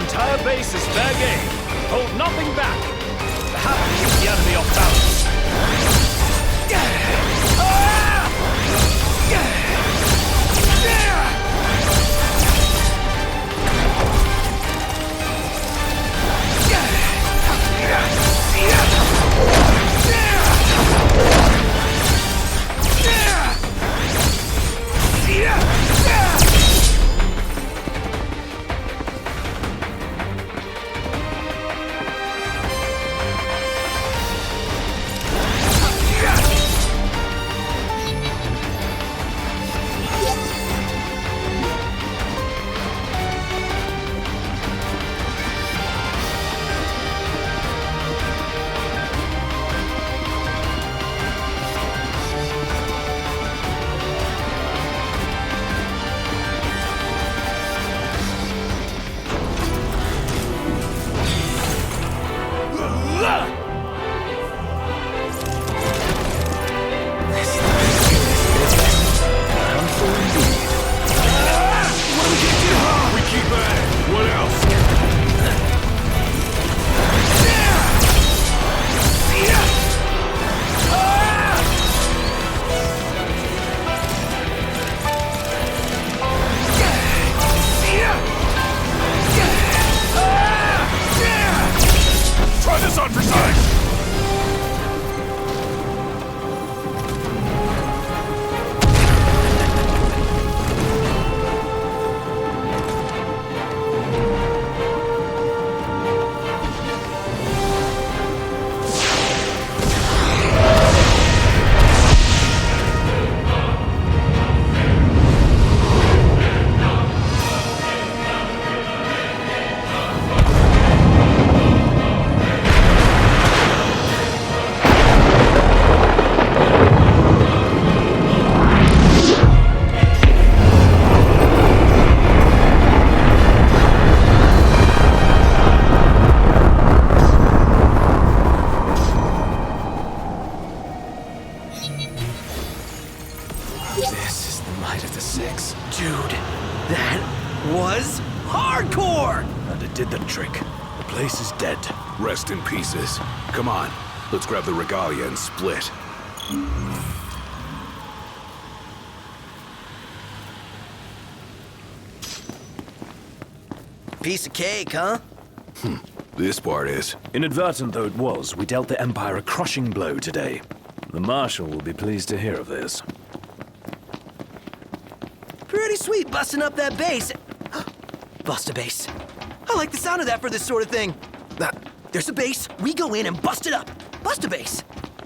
entire base is fair game. Hold nothing back. The habit keeps the enemy off balance. Rest in pieces. Come on, let's grab the regalia and split. Piece of cake, huh? This part is. Inadvertent though it was, we dealt the Empire a crushing blow today. The Marshal will be pleased to hear of this. Pretty sweet busting up that base. Bust a base. I like the sound of that for this sort of thing. There's a base, we go in and bust it up. Bust a base.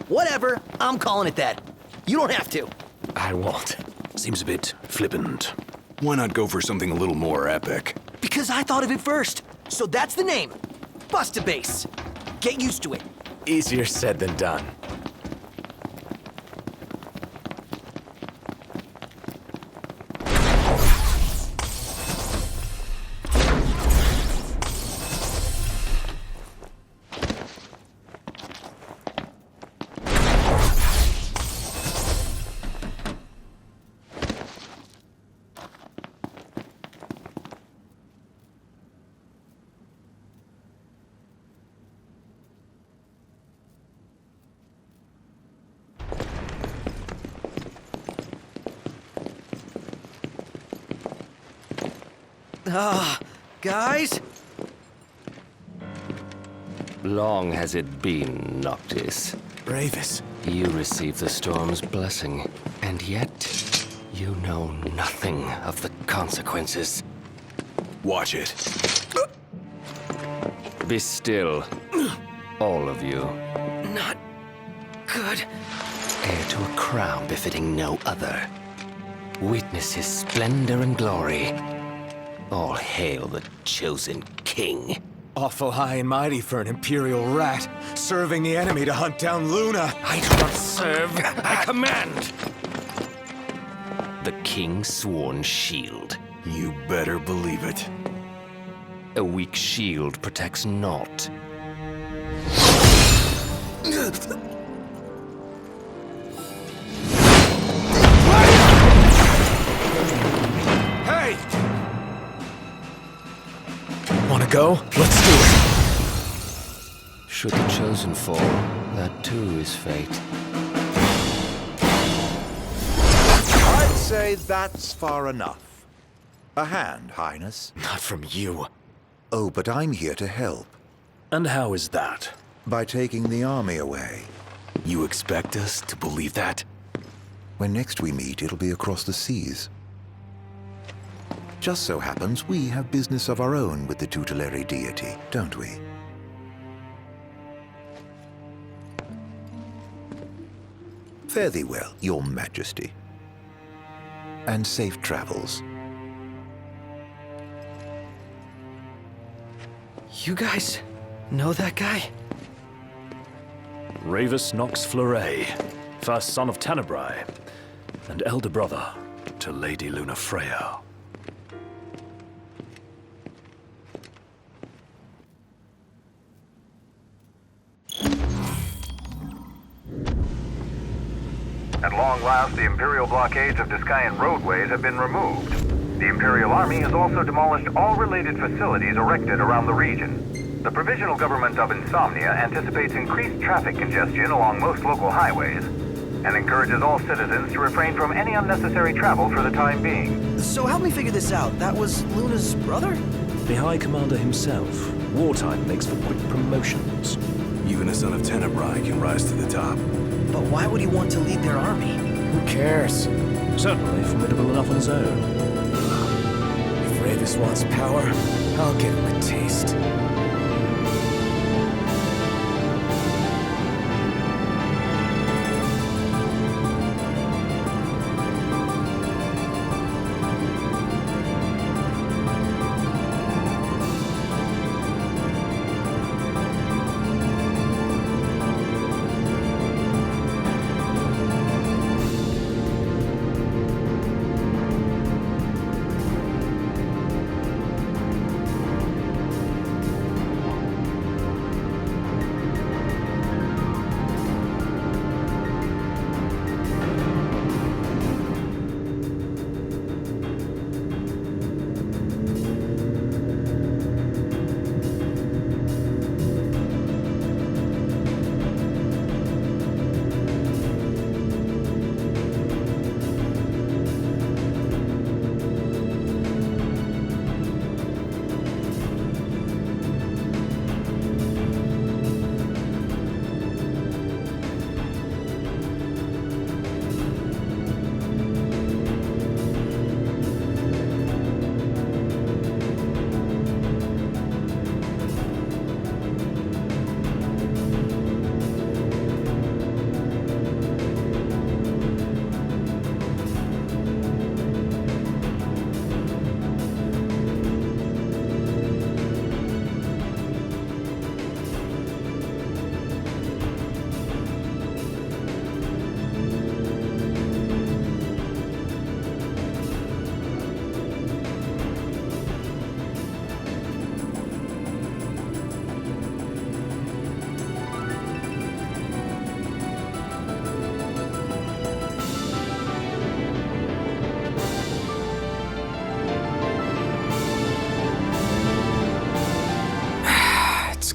Whatever, I'm calling it that. You don't have to. I won't. Seems a bit flippant. Why not go for something a little more epic? Because I thought of it first. So that's the name. Bust a base. Get used to it. Easier said than done. Guys? Long has it been, Noctis. Bravus. You received the storm's blessing, and yet you know nothing of the consequences. Watch it. Be still, all of you. Not good. Heir to a crown befitting no other. Witness his splendor and glory. All hail the chosen king. Awful high and mighty for an Imperial rat, serving the enemy to hunt down Luna. I do not serve, I command! The king's sworn shield. You better believe it. A weak shield protects naught. Hey! Wanna go? so, let's do it. Should the chosen fall, that too is fate. I'd say that's far enough. A hand, Highness. Not from you. Oh, but I'm here to help. And how is that? By taking the army away. You expect us to believe that? When next we meet, it'll be across the seas. Just so happens we have business of our own with the tutelary deity, don't we? Fare thee well, your majesty. And safe travels. You guys know that guy? Ravus Nox Fleuret, first son of Tenebrae, and elder brother to Lady Lunafreya. At long last, the Imperial blockades of Discayan roadways have been removed. The Imperial Army has also demolished all related facilities erected around the region. The Provisional Government of Insomnia anticipates increased traffic congestion along most local highways, and encourages all citizens to refrain from any unnecessary travel for the time being. So help me figure this out. That was Luna's brother? The High Commander himself. Wartime makes for quick promotions. Even a son of Tenebrae can rise to the top. But why would he want to lead their army? Who cares? Certainly formidable enough on his own. If Ravus wants power, I'll give him a taste.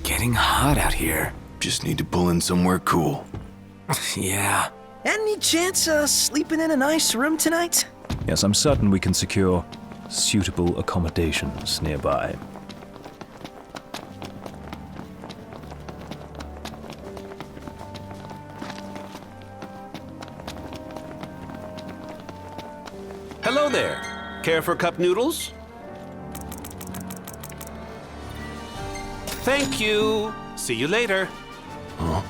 Getting hot out here. Just need to pull in somewhere cool. Yeah. Any chance sleeping in a nice room tonight? Yes, I'm certain we can secure suitable accommodations nearby. Hello there. Care for cup noodles? Thank you. See you later. Huh?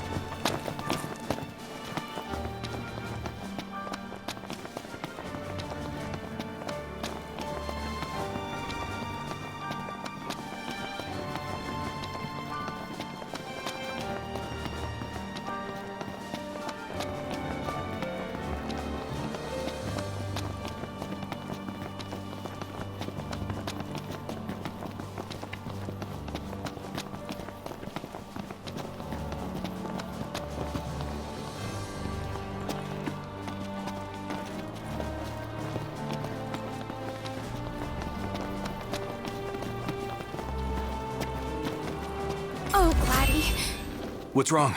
What's wrong?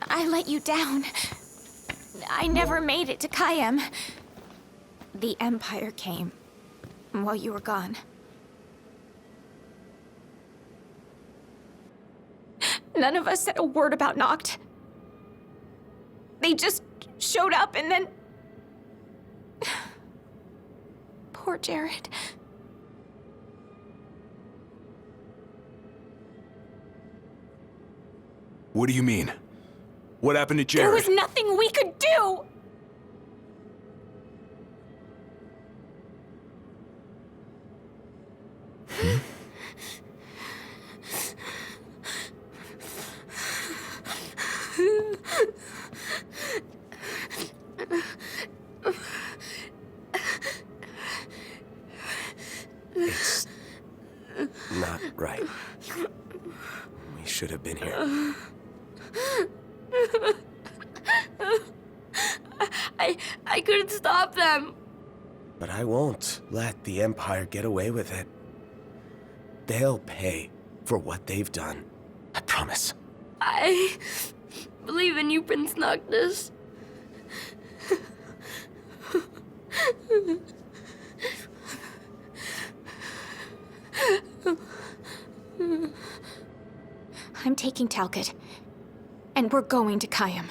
I let you down. I never made it to Kayem. The Empire came while you were gone. None of us said a word about Noct. They just showed up and then... Poor Jared. What do you mean? What happened to Jared? There was nothing we could do! It's not right. We should have been here. I couldn't stop them. But I won't let the Empire get away with it. They'll pay for what they've done. I promise. I believe in you, Prince Noctis. I'm taking Talcott, and we're going to Kayem.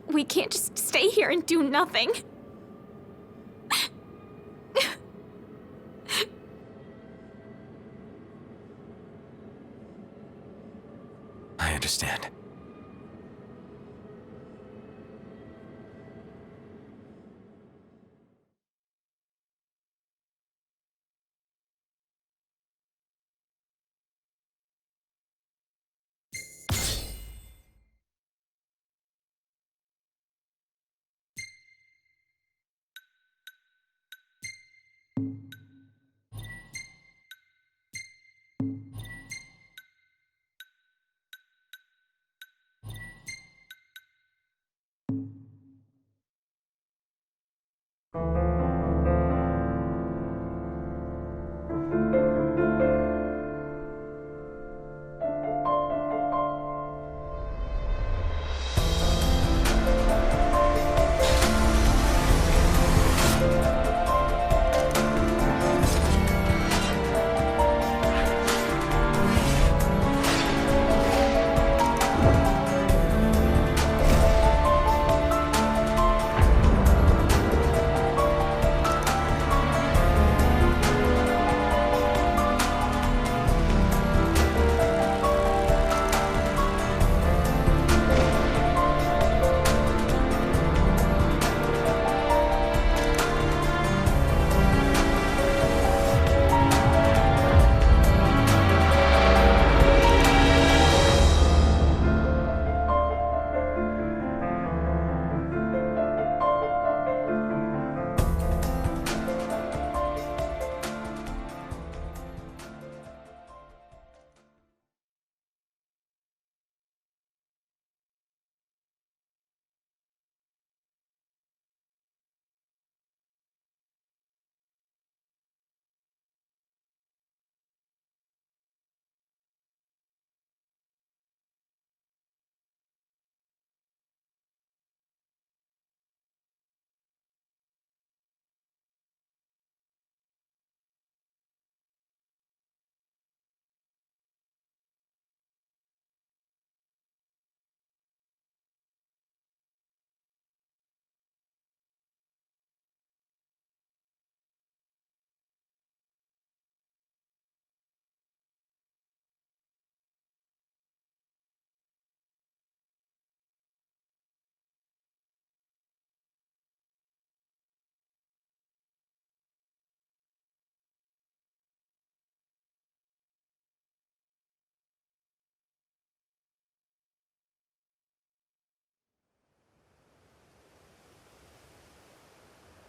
We can't just stay here and do nothing. I understand.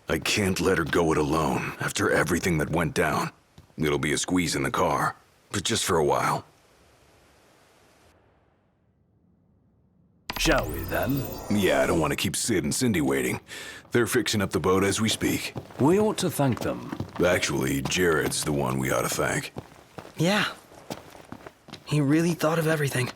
I can't let her go it alone after everything that went down. It'll be a squeeze in the car, but just for a while. Shall we, then? Yeah, I don't want to keep Sid and Cindy waiting. They're fixing up the boat as we speak. We ought to thank them. Actually, Jared's the one we ought to thank. Yeah. He really thought of everything.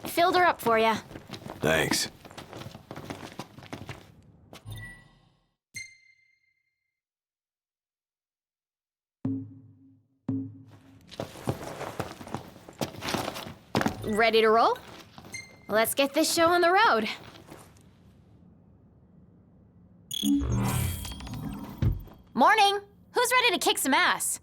Filled her up for you. Thanks. Ready to roll? Let's get this show on the road. Morning! Who's ready to kick some ass?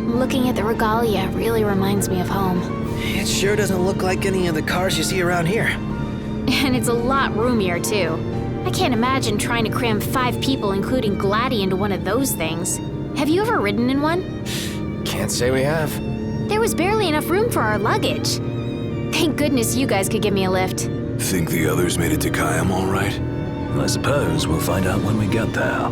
Looking at the regalia really reminds me of home. It sure doesn't look like any of the cars you see around here. And it's a lot roomier, too. I can't imagine trying to cram 5 people, including Gladdy, into one of those things. Have you ever ridden in one? Can't say we have. There was barely enough room for our luggage. Thank goodness you guys could give me a lift. Think the others made it to Kayam all right? I suppose we'll find out when we get there.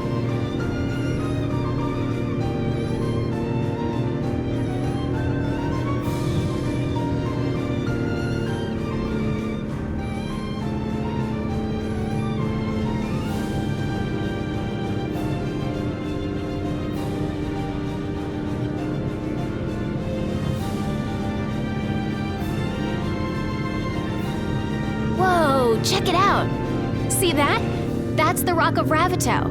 Whoa, check it out. See that? That's the Rock of Ravito.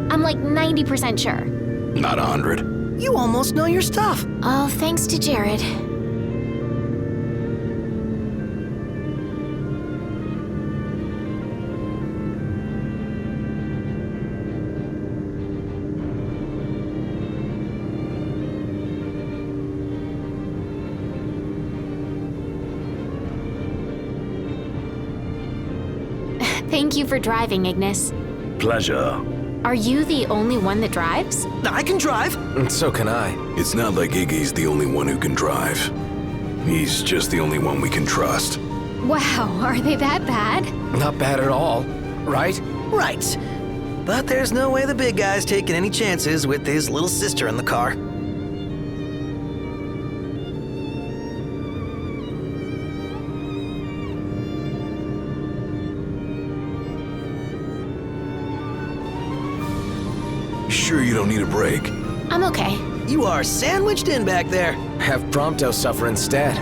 I'm like 90% sure. Not 100. You almost know your stuff. All thanks to Jared. Thank you for driving, Ignis. Pleasure. Are you the only one that drives? I can drive. So can I. It's not like Iggy's the only one who can drive. He's just the only one we can trust. Wow, are they that bad? Not bad at all, right? Right. But there's no way the big guy's taking any chances with his little sister in the car. Sure you don't need a break? I'm okay. You are sandwiched in back there. Have Prompto suffer instead.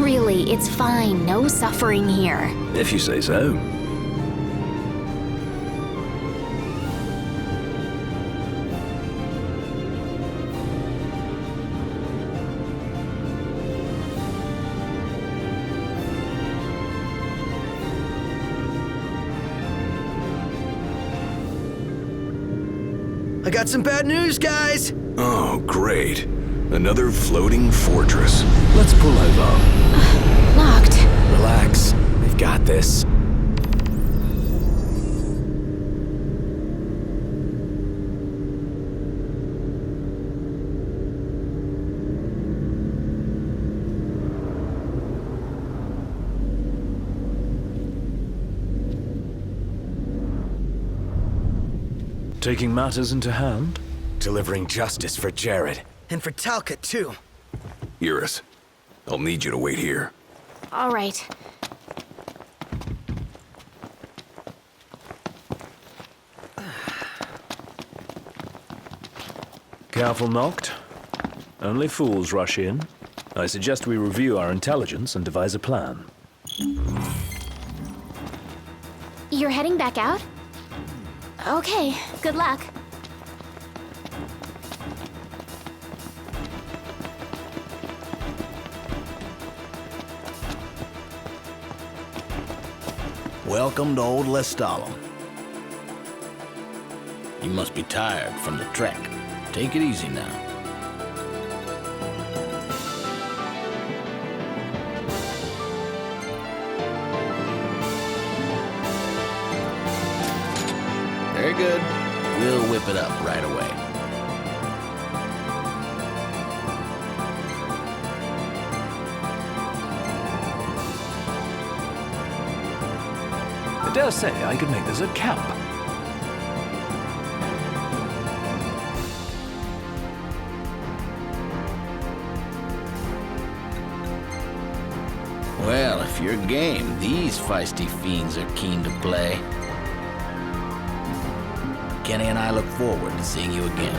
Really, it's fine. No suffering here. If you say so. I got some bad news, guys. Oh, great. Another floating fortress. Let's pull over. Locked. Relax. We've got this. Taking matters into hand? Delivering justice for Jared. And for Talcott, too. Iris, I'll need you to wait here. All right. Careful, Noct. Only fools rush in. I suggest we review our intelligence and devise a plan. You're heading back out? Okay, good luck. Welcome to Old Lestalem. You must be tired from the trek. Take it easy now. Very good. We'll whip it up right away. I dare say I could make this a camp. Well, if you're game, these feisty fiends are keen to play. Kenny and I look forward to seeing you again.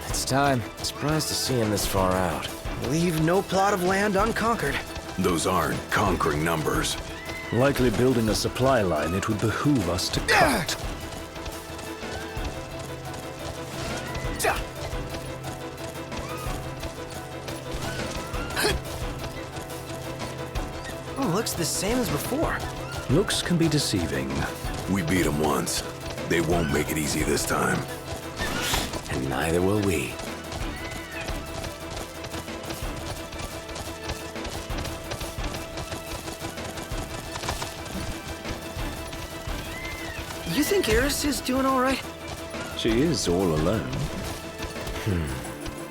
It's time. Surprised to see him this far out. Leave no plot of land unconquered. Those aren't conquering numbers. Likely building a supply line it would behoove us to cut. Oh, looks the same as before. Looks can be deceiving. We beat them once. They won't make it easy this time. And neither will we. You think Eris is doing all right? She is all alone.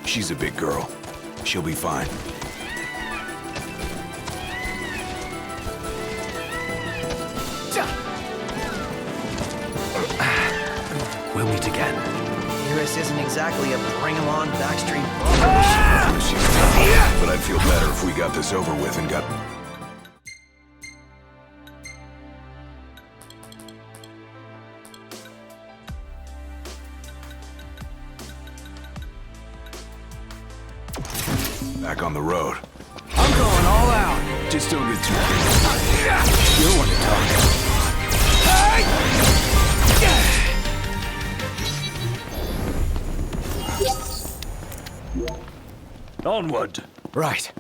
She's a big girl. She'll be fine. We'll meet again. Eris isn't exactly a bring-em-on backstreet. She's tough, but I'd feel better if we got this over with and got... back on the road. I'm going all out. Just don't get too crazy. You're one to talk. Onward! Right.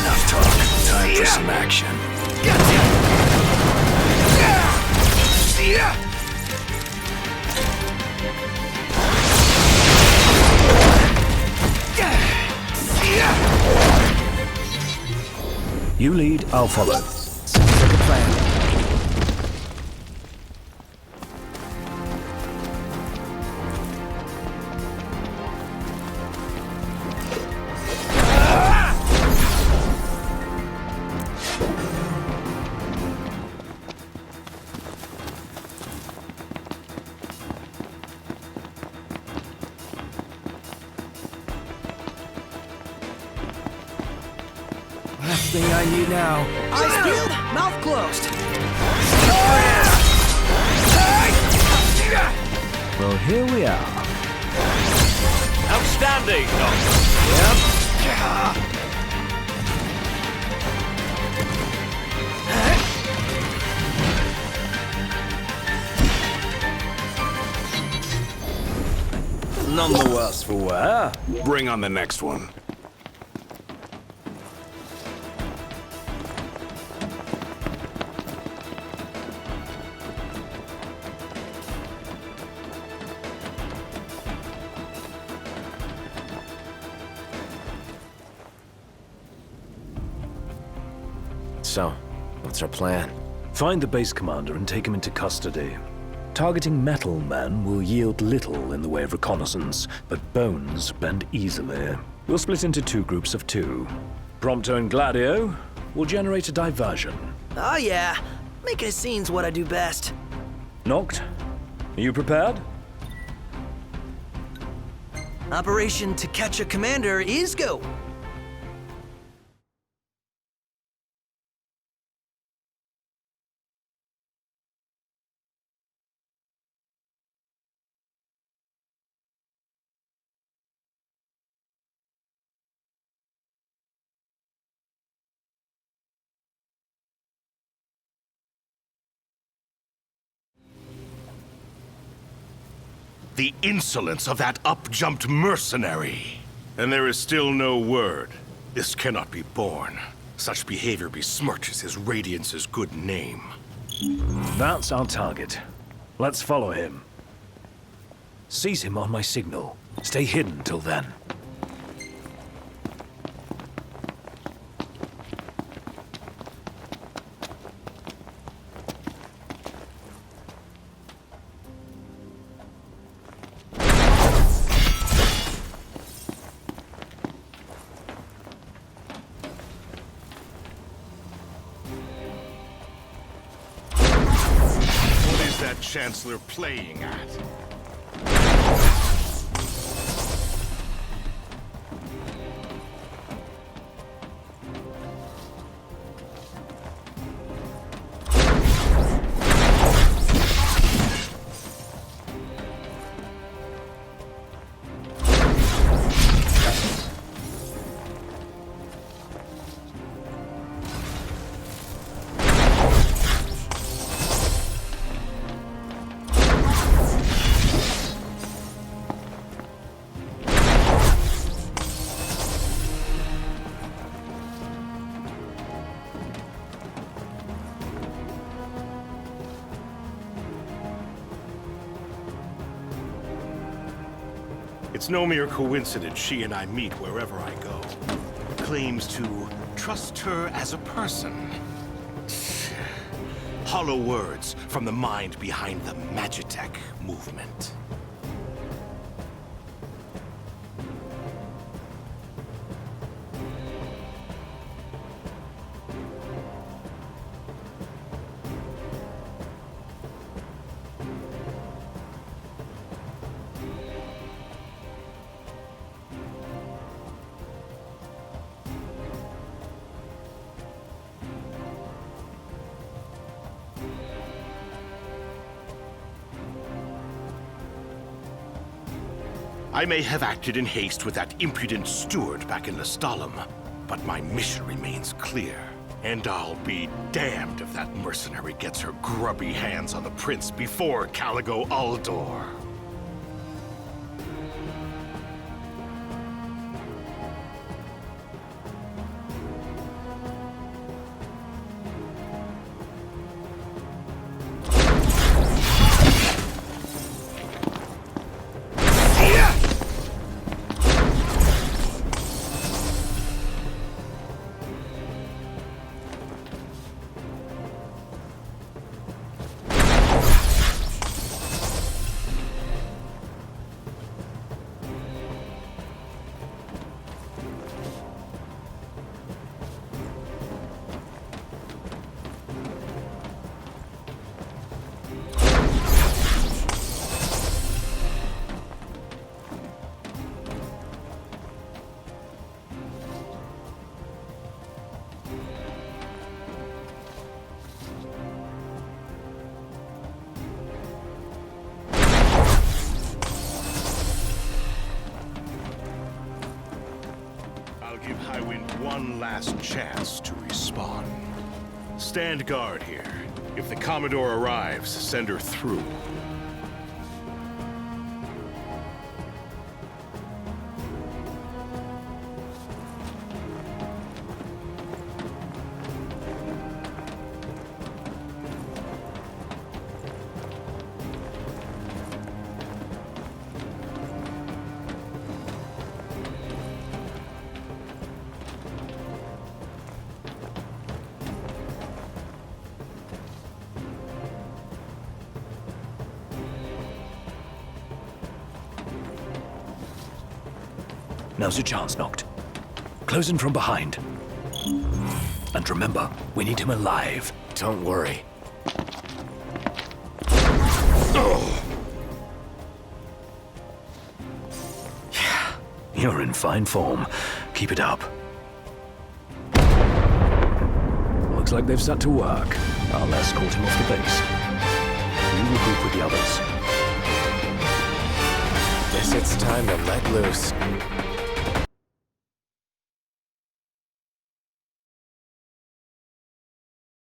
Enough talk. Time for some action. You lead, I'll follow. Sounds like a plan. Last thing I need now. Eyes peeled, mouth closed. Well, here we are. Outstanding! None the worse for wear. Bring on the next one. So, what's our plan? Find the base commander and take him into custody. Targeting metal men will yield little in the way of reconnaissance, but bones bend easily. We'll split into 2 groups of 2. Prompto and Gladio will generate a diversion. Oh yeah, making a scene's what I do best. Noct, are you prepared? Operation To Catch a Commander is go. The insolence of that up-jumped mercenary. And there is still no word. This cannot be borne. Such behavior besmirches his Radiance's good name. That's our target. Let's follow him. Seize him on my signal. Stay hidden till then. What is that Chancellor playing at? It's no mere coincidence she and I meet wherever I go. Claims to trust her as a person. Hollow words from the mind behind the Magitech movement. I may have acted in haste with that impudent steward back in the Stalem, but my mission remains clear. And I'll be damned if that mercenary gets her grubby hands on the prince before Caligo Uldor. Give Highwind one last chance to respawn. Stand guard here. If the Commodore arrives, send her through. Now's your chance, Noct. Close in from behind. And remember, we need him alive. Don't worry. Yeah, you're in fine form. Keep it up. Looks like they've set to work. I'll escort him off the base. You regroup with the others. Guess it's time to let loose.